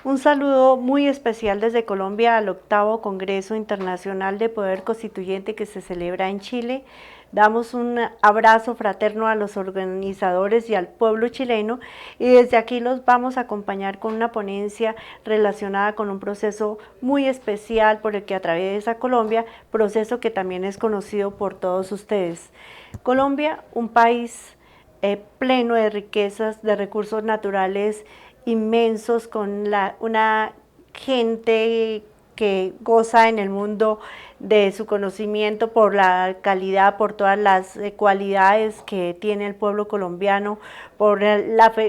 Un saludo muy especial desde Colombia al octavo Congreso Internacional de Poder Constituyente que se celebra en Chile. Damos un abrazo fraterno a los organizadores y al pueblo chileno y desde aquí los vamos a acompañar con una ponencia relacionada con un proceso muy especial por el que atraviesa Colombia, proceso que también es conocido por todos ustedes. Colombia, un país pleno de riquezas, de recursos naturales inmensos, con una gente que goza en el mundo de su conocimiento por la calidad, por todas las cualidades que tiene el pueblo colombiano, por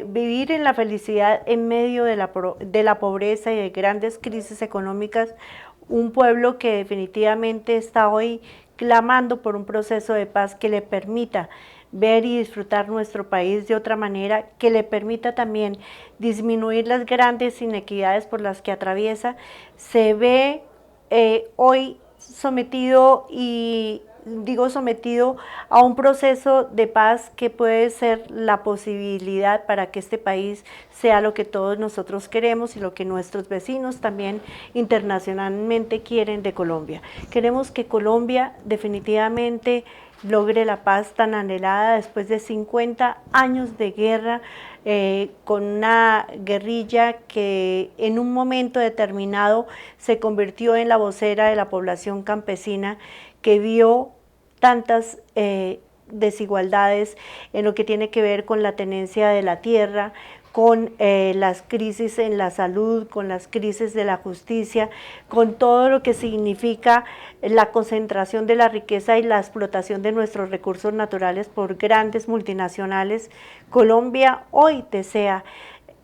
vivir en la felicidad en medio de la pobreza y de grandes crisis económicas, un pueblo que definitivamente está hoy clamando por un proceso de paz que le permita ver y disfrutar nuestro país de otra manera, que le permita también disminuir las grandes inequidades por las que atraviesa, se ve hoy sometido y digo sometido a un proceso de paz que puede ser la posibilidad para que este país sea lo que todos nosotros queremos y lo que nuestros vecinos también internacionalmente quieren de Colombia. Queremos que Colombia definitivamente logre la paz tan anhelada después de 50 años de guerra, con una guerrilla que en un momento determinado se convirtió en la vocera de la población campesina, que vio tantas desigualdades en lo que tiene que ver con la tenencia de la tierra, con las crisis en la salud, con las crisis de la justicia, con todo lo que significa la concentración de la riqueza y la explotación de nuestros recursos naturales por grandes multinacionales. Colombia hoy desea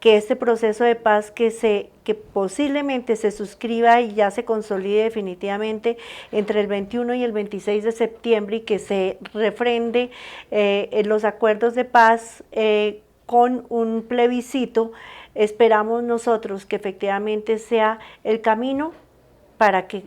que este proceso de paz que posiblemente se suscriba y ya se consolide definitivamente entre el 21 y el 26 de septiembre y que se refrende en los acuerdos de paz con un plebiscito, esperamos nosotros que efectivamente sea el camino para que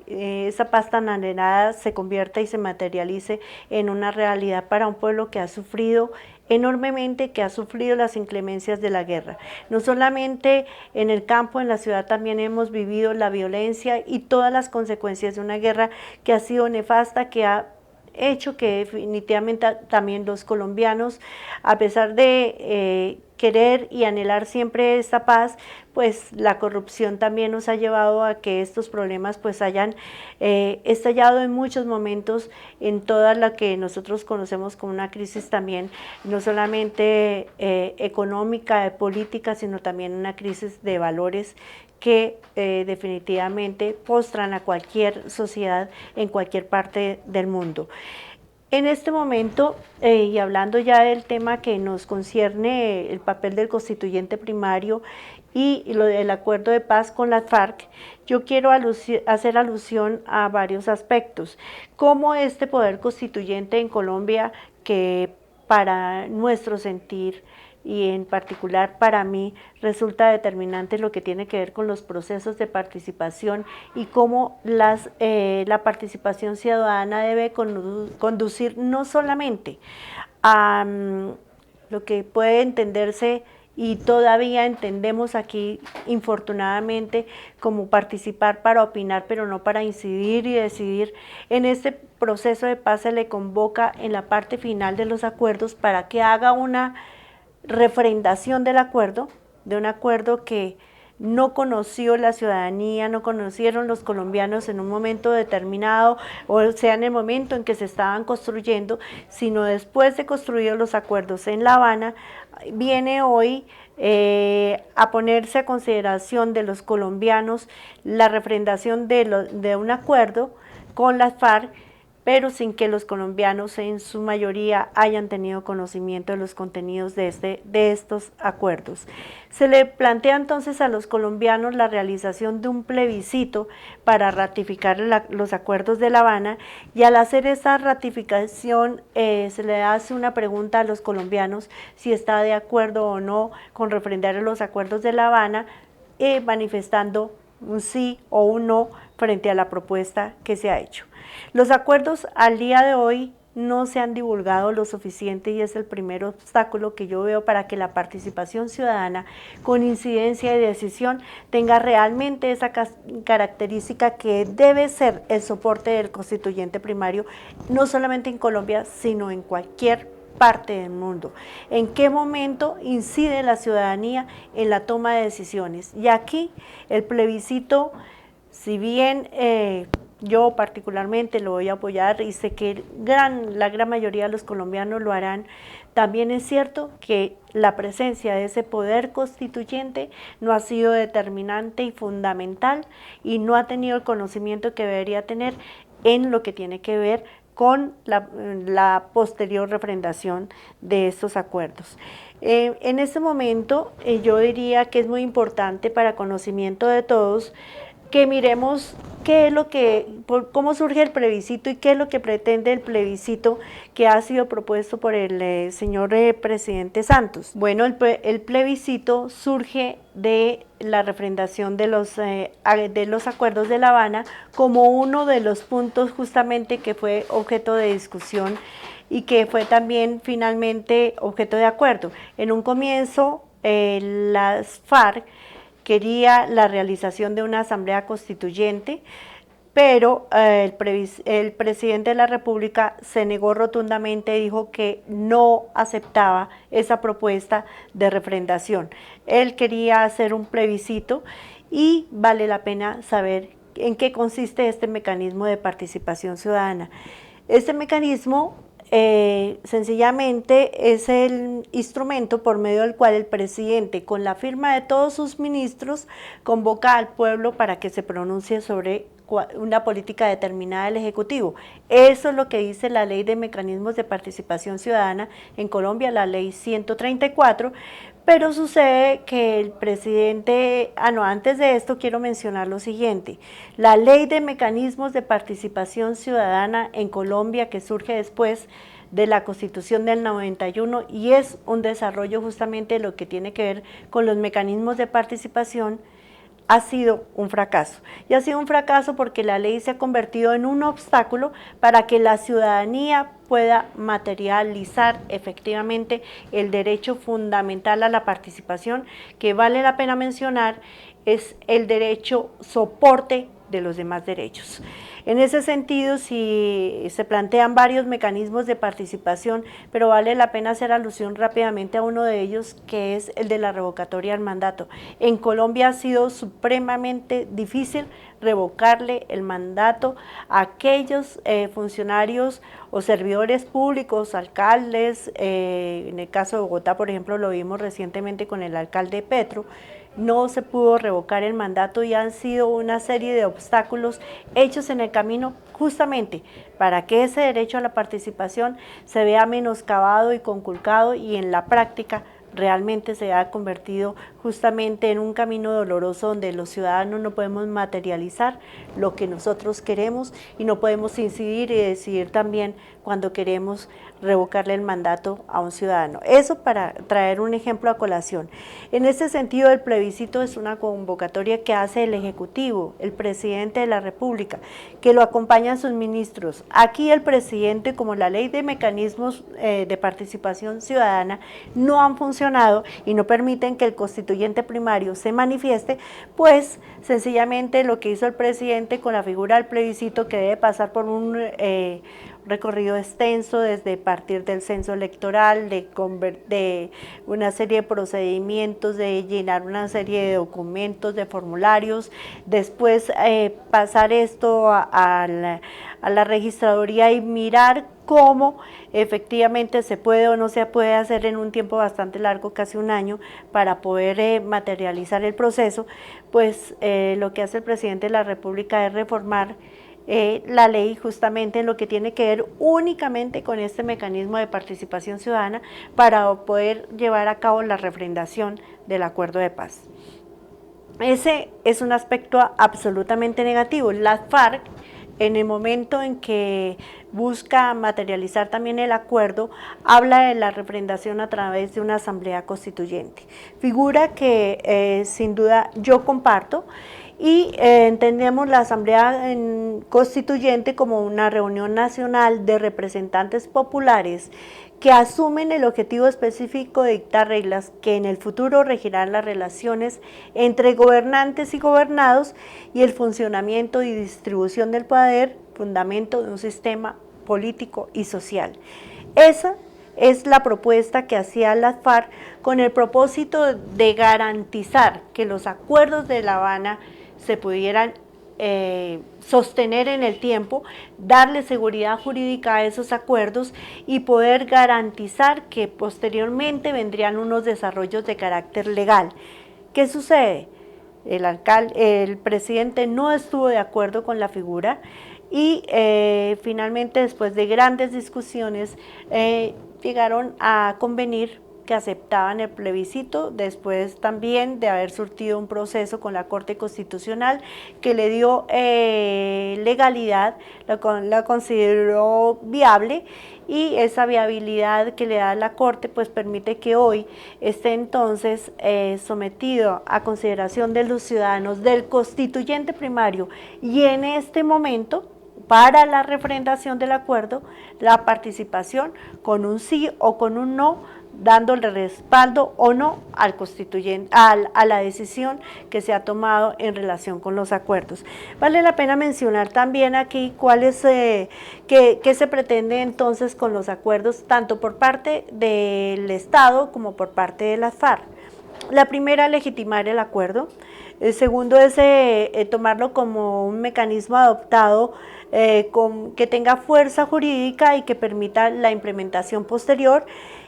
esa paz tan anhelada se convierta y se materialice en una realidad para un pueblo que ha sufrido enormemente, que ha sufrido las inclemencias de la guerra. No solamente en el campo, en la ciudad también hemos vivido la violencia y todas las consecuencias de una guerra que ha sido nefasta, que ha hecho que definitivamente también los colombianos, a pesar de querer y anhelar siempre esta paz, pues la corrupción también nos ha llevado a que estos problemas pues hayan estallado en muchos momentos en toda la que nosotros conocemos como una crisis también, no solamente económica, política, sino también una crisis de valores que definitivamente postran a cualquier sociedad en cualquier parte del mundo. En este momento, y hablando ya del tema que nos concierne, el papel del constituyente primario y lo del acuerdo de paz con las FARC, yo quiero hacer alusión a varios aspectos. Cómo este poder constituyente en Colombia, que para nuestro sentir y en particular para mí resulta determinante lo que tiene que ver con los procesos de participación y cómo la participación ciudadana debe conducir no solamente a lo que puede entenderse y todavía entendemos aquí infortunadamente como participar para opinar, pero no para incidir y decidir. En este proceso de paz se le convoca en la parte final de los acuerdos para que haga una refrendación del acuerdo, de un acuerdo que no conoció la ciudadanía, no conocieron los colombianos en un momento determinado, o sea, en el momento en que se estaban construyendo, sino después de construidos los acuerdos en La Habana, viene hoy a ponerse a consideración de los colombianos la refrendación de un acuerdo con las FARC, pero sin que los colombianos en su mayoría hayan tenido conocimiento de los contenidos de estos acuerdos. Se le plantea entonces a los colombianos la realización de un plebiscito para ratificar los acuerdos de La Habana, y al hacer esa ratificación se le hace una pregunta a los colombianos si está de acuerdo o no con refrendar los acuerdos de La Habana, manifestando un sí o un no frente a la propuesta que se ha hecho. Los acuerdos al día de hoy no se han divulgado lo suficiente y es el primer obstáculo que yo veo para que la participación ciudadana con incidencia y decisión tenga realmente esa característica que debe ser el soporte del constituyente primario, no solamente en Colombia, sino en cualquier parte del mundo. ¿En qué momento incide la ciudadanía en la toma de decisiones? Y aquí el plebiscito, si bien yo particularmente lo voy a apoyar y sé que la gran mayoría de los colombianos lo harán, también es cierto que la presencia de ese poder constituyente no ha sido determinante y fundamental y no ha tenido el conocimiento que debería tener en lo que tiene que ver con la posterior refrendación de estos acuerdos. En este momento yo diría que es muy importante para conocimiento de todos que miremos qué es lo que, cómo surge el plebiscito y qué es lo que pretende el plebiscito que ha sido propuesto por el señor presidente Santos. Bueno, el plebiscito surge de la refrendación de los acuerdos de La Habana como uno de los puntos justamente que fue objeto de discusión y que fue también finalmente objeto de acuerdo. En un comienzo, las FARC quería la realización de una asamblea constituyente, pero el presidente de la República se negó rotundamente y dijo que no aceptaba esa propuesta de refrendación. Él quería hacer un plebiscito y vale la pena saber en qué consiste este mecanismo de participación ciudadana. Este mecanismo sencillamente es el instrumento por medio del cual el presidente, con la firma de todos sus ministros, convoca al pueblo para que se pronuncie sobre una política determinada del Ejecutivo. Eso es lo que dice la Ley de Mecanismos de Participación Ciudadana en Colombia, la Ley 134, pero sucede que el presidente, antes de esto quiero mencionar lo siguiente, la Ley de Mecanismos de Participación Ciudadana en Colombia, que surge después de la Constitución del 91 y es un desarrollo justamente de lo que tiene que ver con los mecanismos de participación, ha sido un fracaso. Y ha sido un fracaso porque la ley se ha convertido en un obstáculo para que la ciudadanía pueda materializar efectivamente el derecho fundamental a la participación, que vale la pena mencionar, es el derecho soporte de los demás derechos. En ese sentido, sí se plantean varios mecanismos de participación, pero vale la pena hacer alusión rápidamente a uno de ellos, que es el de la revocatoria del mandato. En Colombia ha sido supremamente difícil revocarle el mandato a aquellos funcionarios o servidores públicos, alcaldes, en el caso de Bogotá, por ejemplo, lo vimos recientemente con el alcalde Petro, no se pudo revocar el mandato y han sido una serie de obstáculos hechos en el camino justamente para que ese derecho a la participación se vea menoscabado y conculcado y en la práctica realmente se ha convertido justamente en un camino doloroso donde los ciudadanos no podemos materializar lo que nosotros queremos y no podemos incidir y decidir también cuando queremos revocarle el mandato a un ciudadano. Eso para traer un ejemplo a colación. En este sentido, el plebiscito es una convocatoria que hace el Ejecutivo, el presidente de la República, que lo acompañan sus ministros. Aquí el presidente, como la ley de mecanismos de participación ciudadana, no han funcionado y no permiten que el constituyente primario se manifieste, pues sencillamente lo que hizo el presidente con la figura del plebiscito, que debe pasar por un recorrido extenso desde partir del censo electoral, de una serie de procedimientos, de llenar una serie de documentos, de formularios, después pasar esto a la registraduría y mirar cómo efectivamente se puede o no se puede hacer en un tiempo bastante largo, casi un año, para poder materializar el proceso, pues lo que hace el presidente de la República es reformar la ley justamente en lo que tiene que ver únicamente con este mecanismo de participación ciudadana para poder llevar a cabo la refrendación del acuerdo de paz. Ese es un aspecto absolutamente negativo. Las FARC, en el momento en que busca materializar también el acuerdo, habla de la refrendación a través de una asamblea constituyente, figura que sin duda yo comparto, y entendemos la Asamblea Constituyente como una reunión nacional de representantes populares que asumen el objetivo específico de dictar reglas que en el futuro regirán las relaciones entre gobernantes y gobernados y el funcionamiento y distribución del poder, fundamento de un sistema político y social. Esa es la propuesta que hacía las FARC con el propósito de garantizar que los acuerdos de La Habana se pudieran sostener en el tiempo, darle seguridad jurídica a esos acuerdos y poder garantizar que posteriormente vendrían unos desarrollos de carácter legal. ¿Qué sucede? El presidente no estuvo de acuerdo con la figura y finalmente, después de grandes discusiones, llegaron a convenir que aceptaban el plebiscito, después también de haber surtido un proceso con la Corte Constitucional que le dio legalidad, la consideró viable, y esa viabilidad que le da la Corte pues permite que hoy esté entonces sometido a consideración de los ciudadanos del constituyente primario, y en este momento para la refrendación del acuerdo, la participación con un sí o con un no, dándole respaldo o no al constituyente, a la decisión que se ha tomado en relación con los acuerdos. Vale la pena mencionar también aquí cuál es, qué se pretende entonces con los acuerdos, tanto por parte del Estado como por parte de las FARC. La primera, legitimar el acuerdo. El segundo es tomarlo como un mecanismo adoptado que tenga fuerza jurídica y que permita la implementación posterior,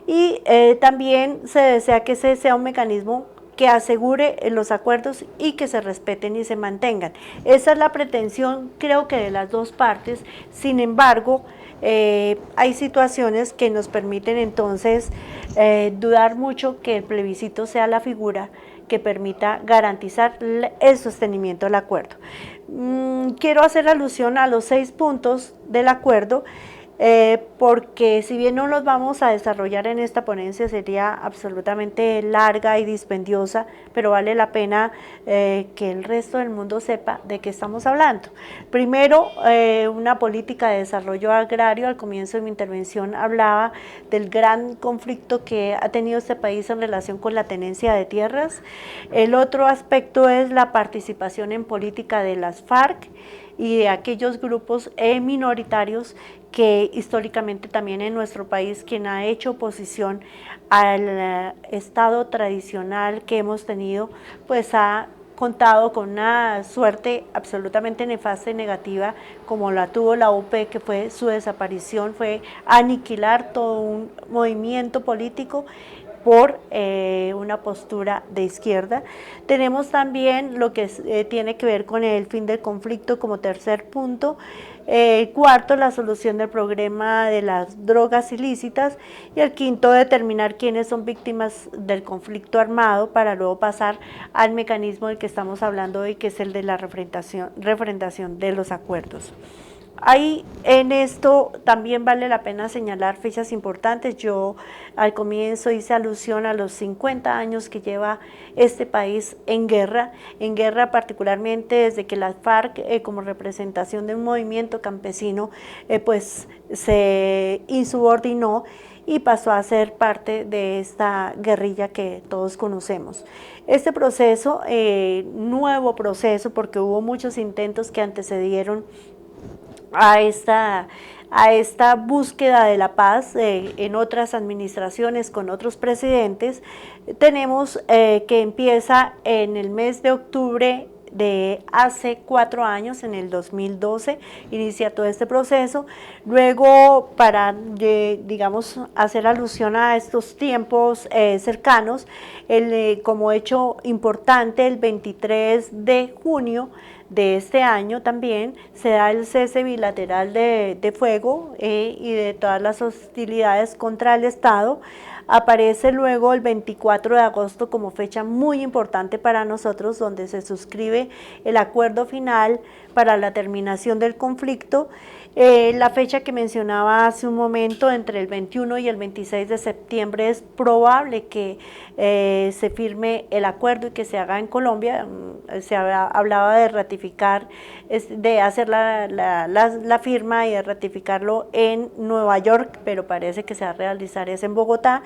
y también se desea que ese sea un mecanismo que asegure los acuerdos y que se respeten y se mantengan. Esa es la pretensión, creo que de las dos partes. Sin embargo, hay situaciones que nos permiten entonces dudar mucho que el plebiscito sea la figura que permita garantizar el sostenimiento del acuerdo. Quiero hacer alusión a los 6 puntos del acuerdo, porque si bien no los vamos a desarrollar en esta ponencia, sería absolutamente larga y dispendiosa, pero vale la pena que el resto del mundo sepa de qué estamos hablando. Primero, una política de desarrollo agrario. Al comienzo de mi intervención hablaba del gran conflicto que ha tenido este país en relación con la tenencia de tierras. El otro aspecto es la participación en política de las FARC y de aquellos grupos minoritarios que históricamente también en nuestro país, quien ha hecho oposición al Estado tradicional que hemos tenido, pues ha contado con una suerte absolutamente nefasta y negativa, como la tuvo la UP, que fue su desaparición, fue aniquilar todo un movimiento político por una postura de izquierda. Tenemos también lo que tiene que ver con el fin del conflicto como tercer punto. Cuarto, la solución del problema de las drogas ilícitas, y el quinto, determinar quiénes son víctimas del conflicto armado para luego pasar al mecanismo del que estamos hablando hoy, que es el de la refrendación de los acuerdos. Ahí en esto también vale la pena señalar fechas importantes. Yo al comienzo hice alusión a los 50 años que lleva este país en guerra particularmente desde que las FARC como representación de un movimiento campesino pues se insubordinó y pasó a ser parte de esta guerrilla que todos conocemos. Este proceso, nuevo proceso, porque hubo muchos intentos que antecedieron a esta búsqueda de la paz en otras administraciones con otros presidentes, tenemos que empieza en el mes de octubre de hace 4 años, en el 2012, inicia todo este proceso. Luego, para, digamos, hacer alusión a estos tiempos cercanos, como hecho importante, el 23 de junio de este año también se da el cese bilateral de fuego y de todas las hostilidades contra el Estado. Aparece luego el 24 de agosto como fecha muy importante para nosotros, donde se suscribe el acuerdo final para la terminación del conflicto. La fecha que mencionaba hace un momento, entre el 21 y el 26 de septiembre, es probable que se firme el acuerdo y que se haga en Colombia. Se hablaba de ratificar, de hacer la firma y de ratificarlo en Nueva York, pero parece que se va a realizar es en Bogotá.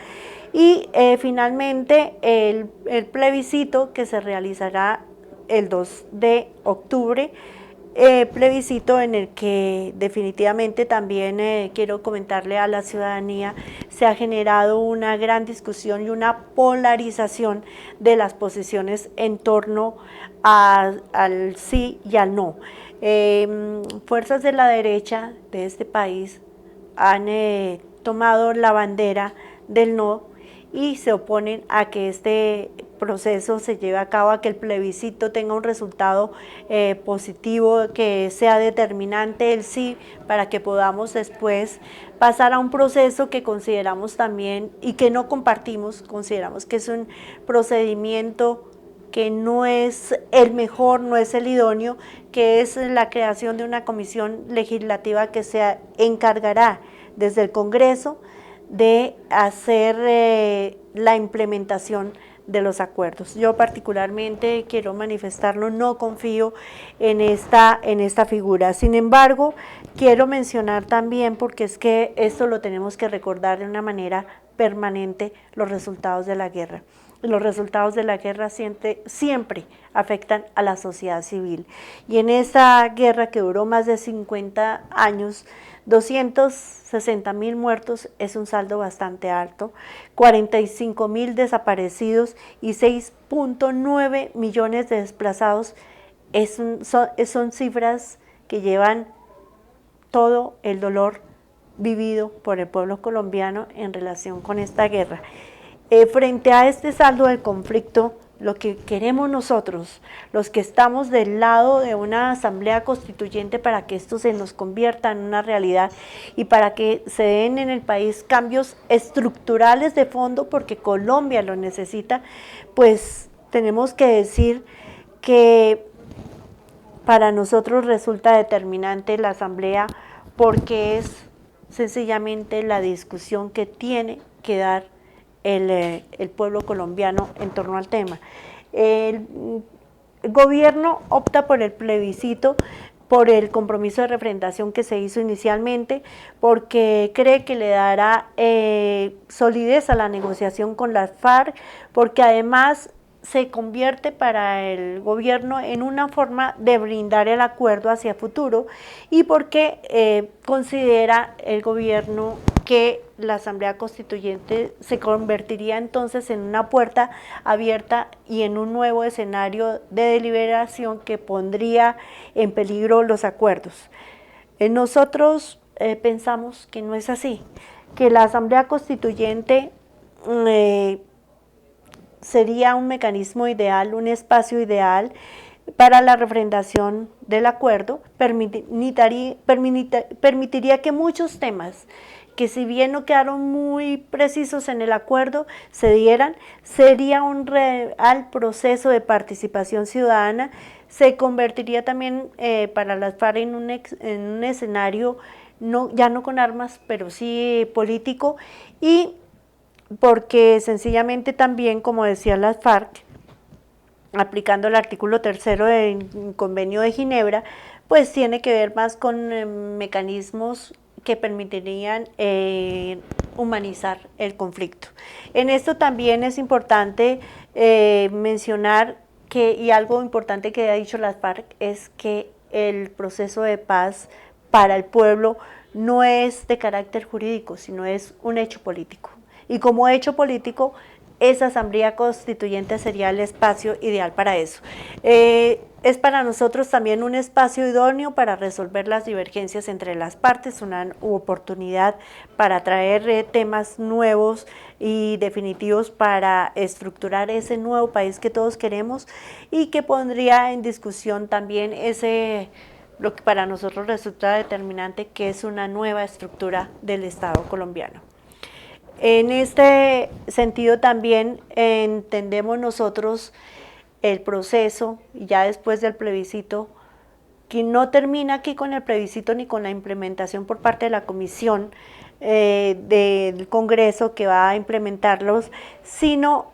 Y finalmente el plebiscito que se realizará el 2 de octubre, plebiscito en el que definitivamente también quiero comentarle a la ciudadanía, se ha generado una gran discusión y una polarización de las posiciones en torno al sí y al no. Fuerzas de la derecha de este país han tomado la bandera del no y se oponen a que este proceso se lleve a cabo, a que el plebiscito tenga un resultado positivo, que sea determinante el sí, para que podamos después pasar a un proceso que consideramos también y que no compartimos, consideramos que es un procedimiento que no es el mejor, no es el idóneo, que es la creación de una comisión legislativa que se encargará desde el Congreso de hacer la implementación de los acuerdos. Yo particularmente quiero manifestarlo, no confío en esta figura. Sin embargo, quiero mencionar también, porque es que esto lo tenemos que recordar de una manera permanente, los resultados de la guerra. Los resultados de la guerra siempre afectan a la sociedad civil. Y en esta guerra que duró más de 50 años, 260.000 muertos es un saldo bastante alto, 45.000 desaparecidos y 6.9 millones de desplazados son cifras que llevan todo el dolor vivido por el pueblo colombiano en relación con esta guerra. Frente a este saldo del conflicto, lo que queremos nosotros, los que estamos del lado de una asamblea constituyente, para que esto se nos convierta en una realidad y para que se den en el país cambios estructurales de fondo, porque Colombia lo necesita, pues tenemos que decir que para nosotros resulta determinante la asamblea, porque es sencillamente la discusión que tiene que dar el pueblo colombiano en torno al tema. El gobierno opta por el plebiscito, por el compromiso de refrendación que se hizo inicialmente, porque cree que le dará solidez a la negociación con las FARC, porque además se convierte para el gobierno en una forma de brindar el acuerdo hacia futuro, y porque considera el gobierno que la Asamblea Constituyente se convertiría entonces en una puerta abierta y en un nuevo escenario de deliberación que pondría en peligro los acuerdos. Nosotros pensamos que no es así, que la Asamblea Constituyente sería un mecanismo ideal, un espacio ideal para la refrendación del acuerdo, permitiría que muchos temas que, si bien no quedaron muy precisos en el acuerdo, se dieran. Sería un real proceso de participación ciudadana, se convertiría también para las FARC en un escenario ya no con armas, pero sí político, y porque sencillamente también, como decía las FARC, aplicando el artículo 3º del Convenio de Ginebra, pues tiene que ver más con mecanismos que permitirían humanizar el conflicto. En esto también es importante mencionar que, y algo importante que ha dicho las FARC, es que el proceso de paz para el pueblo no es de carácter jurídico, sino es un hecho político. Y como hecho político esa asamblea constituyente sería el espacio ideal para eso. Es para nosotros también un espacio idóneo para resolver las divergencias entre las partes, una oportunidad para traer temas nuevos y definitivos para estructurar ese nuevo país que todos queremos y que pondría en discusión también lo que para nosotros resulta determinante, que es una nueva estructura del Estado colombiano. En este sentido también entendemos nosotros el proceso, ya después del plebiscito, que no termina aquí con el plebiscito ni con la implementación por parte de la comisión del Congreso que va a implementarlos, sino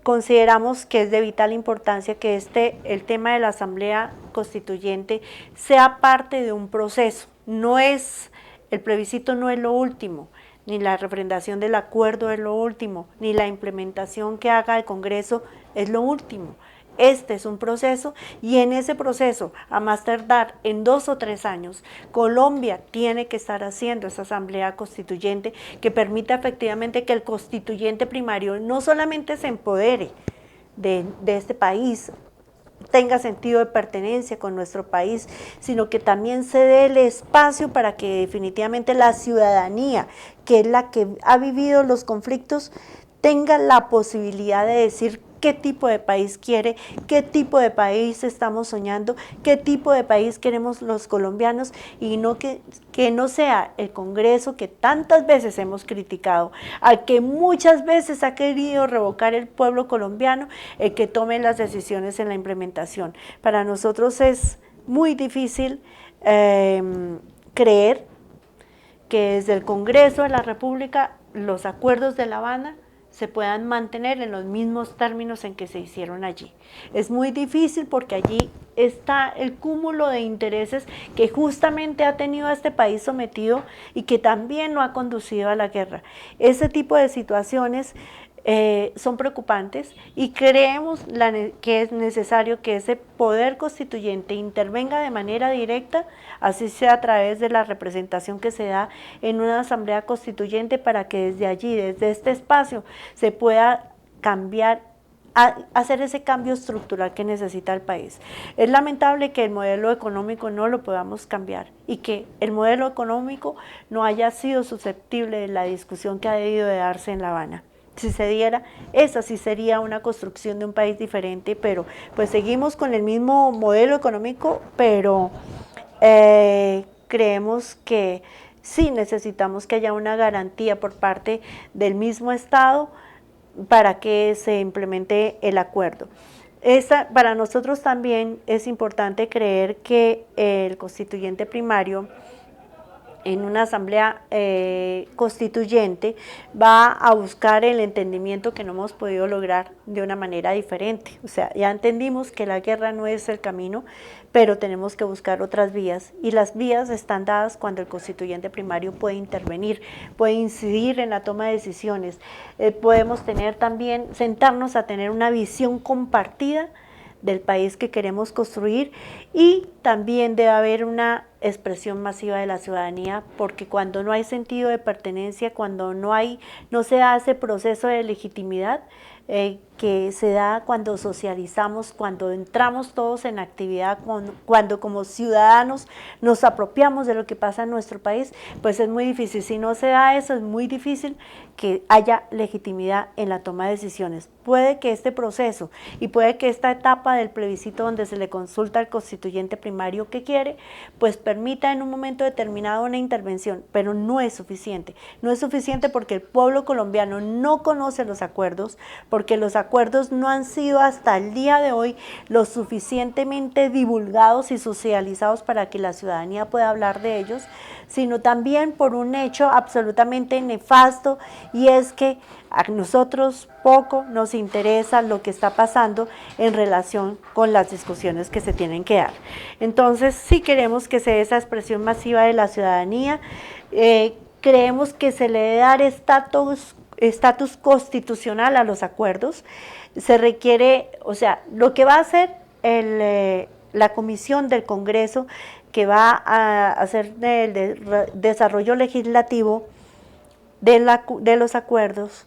consideramos que es de vital importancia que el tema de la Asamblea Constituyente sea parte de un proceso. El plebiscito no es lo último, ni la refrendación del acuerdo es lo último, ni la implementación que haga el Congreso es lo último. Este es un proceso y en ese proceso, a más tardar en 2 o 3 años, Colombia tiene que estar haciendo esa asamblea constituyente que permita efectivamente que el constituyente primario no solamente se empodere de este país, tenga sentido de pertenencia con nuestro país, sino que también se dé el espacio para que definitivamente la ciudadanía, que es la que ha vivido los conflictos, tenga la posibilidad de decir qué tipo de país quiere, qué tipo de país estamos soñando, qué tipo de país queremos los colombianos, y no que no sea el Congreso que tantas veces hemos criticado, al que muchas veces ha querido revocar el pueblo colombiano, el que tome las decisiones en la implementación. Para nosotros es muy difícil creer que desde el Congreso de la República los acuerdos de La Habana se puedan mantener en los mismos términos en que se hicieron allí. Es muy difícil porque allí está el cúmulo de intereses que justamente ha tenido a este país sometido y que también lo ha conducido a la guerra. Ese tipo de situaciones son preocupantes y creemos que es necesario que ese poder constituyente intervenga de manera directa, así sea a través de la representación que se da en una asamblea constituyente, para que desde allí, desde este espacio, se pueda cambiar, hacer ese cambio estructural que necesita el país. Es lamentable que el modelo económico no lo podamos cambiar y que el modelo económico no haya sido susceptible de la discusión que ha debido de darse en La Habana. Si se diera, esa sí sería una construcción de un país diferente, pero pues seguimos con el mismo modelo económico, pero creemos que sí necesitamos que haya una garantía por parte del mismo Estado para que se implemente el acuerdo. Para nosotros también es importante creer que el constituyente primario en una asamblea constituyente va a buscar el entendimiento que no hemos podido lograr de una manera diferente. O sea, ya entendimos que la guerra no es el camino, pero tenemos que buscar otras vías, y las vías están dadas cuando el constituyente primario puede intervenir, puede incidir en la toma de decisiones. Podemos también sentarnos a tener una visión compartida del país que queremos construir, y también debe haber una expresión masiva de la ciudadanía, porque cuando no hay sentido de pertenencia, cuando no se da ese proceso de legitimidad que se da cuando socializamos, cuando entramos todos en actividad, cuando como ciudadanos nos apropiamos de lo que pasa en nuestro país, pues es muy difícil. Si no se da eso, es muy difícil que haya legitimidad en la toma de decisiones. Puede que este proceso y puede que esta etapa del plebiscito, donde se le consulta al constituyente primario qué quiere, pues permita en un momento determinado una intervención, pero no es suficiente. No es suficiente porque el pueblo colombiano no conoce los acuerdos, porque los acuerdos no han sido hasta el día de hoy lo suficientemente divulgados y socializados para que la ciudadanía pueda hablar de ellos, sino también por un hecho absolutamente nefasto, y es que a nosotros poco nos interesa lo que está pasando en relación con las discusiones que se tienen que dar. Entonces, sí queremos que se dé esa expresión masiva de la ciudadanía, creemos que se le debe dar estatus constitucional a los acuerdos. Se requiere, o sea, lo que va a hacer la comisión del Congreso, que va a hacer el desarrollo legislativo de los acuerdos,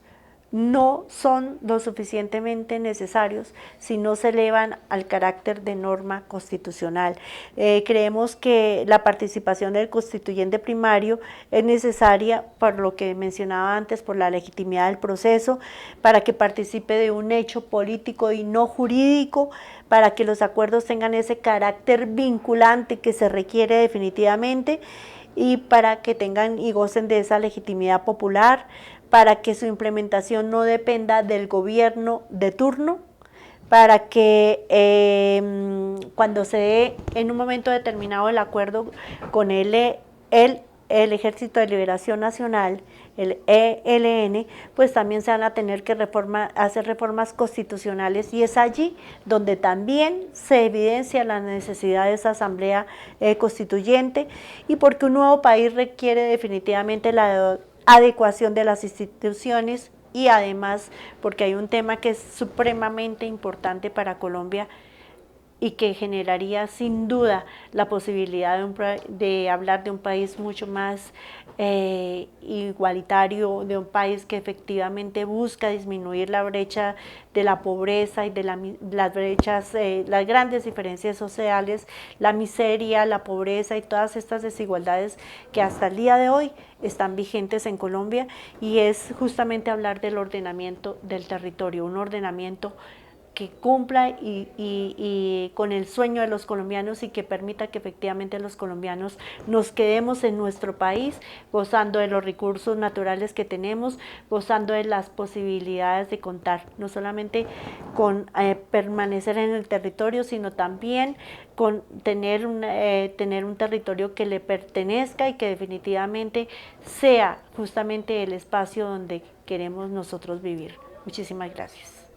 no son lo suficientemente necesarios si no se elevan al carácter de norma constitucional. Creemos que la participación del constituyente primario es necesaria, por lo que mencionaba antes, por la legitimidad del proceso, para que participe de un hecho político y no jurídico, para que los acuerdos tengan ese carácter vinculante que se requiere definitivamente, y para que tengan y gocen de esa legitimidad popular, para que su implementación no dependa del gobierno de turno, para que cuando se dé en un momento determinado el acuerdo con el Ejército de Liberación Nacional, el ELN, pues también se van a tener que hacer reformas constitucionales, y es allí donde también se evidencia la necesidad de esa asamblea constituyente, y porque un nuevo país requiere definitivamente la adecuación de las instituciones, y además porque hay un tema que es supremamente importante para Colombia y que generaría sin duda la posibilidad de hablar de un país mucho más igualitario, de un país que efectivamente busca disminuir la brecha de la pobreza y de las brechas, las grandes diferencias sociales, la miseria, la pobreza y todas estas desigualdades que hasta el día de hoy están vigentes en Colombia, y es justamente hablar del ordenamiento del territorio, un ordenamiento que cumpla y con el sueño de los colombianos, y que permita que efectivamente los colombianos nos quedemos en nuestro país, gozando de los recursos naturales que tenemos, gozando de las posibilidades de contar no solamente con permanecer en el territorio, sino también con tener un territorio que le pertenezca y que definitivamente sea justamente el espacio donde queremos nosotros vivir. Muchísimas gracias.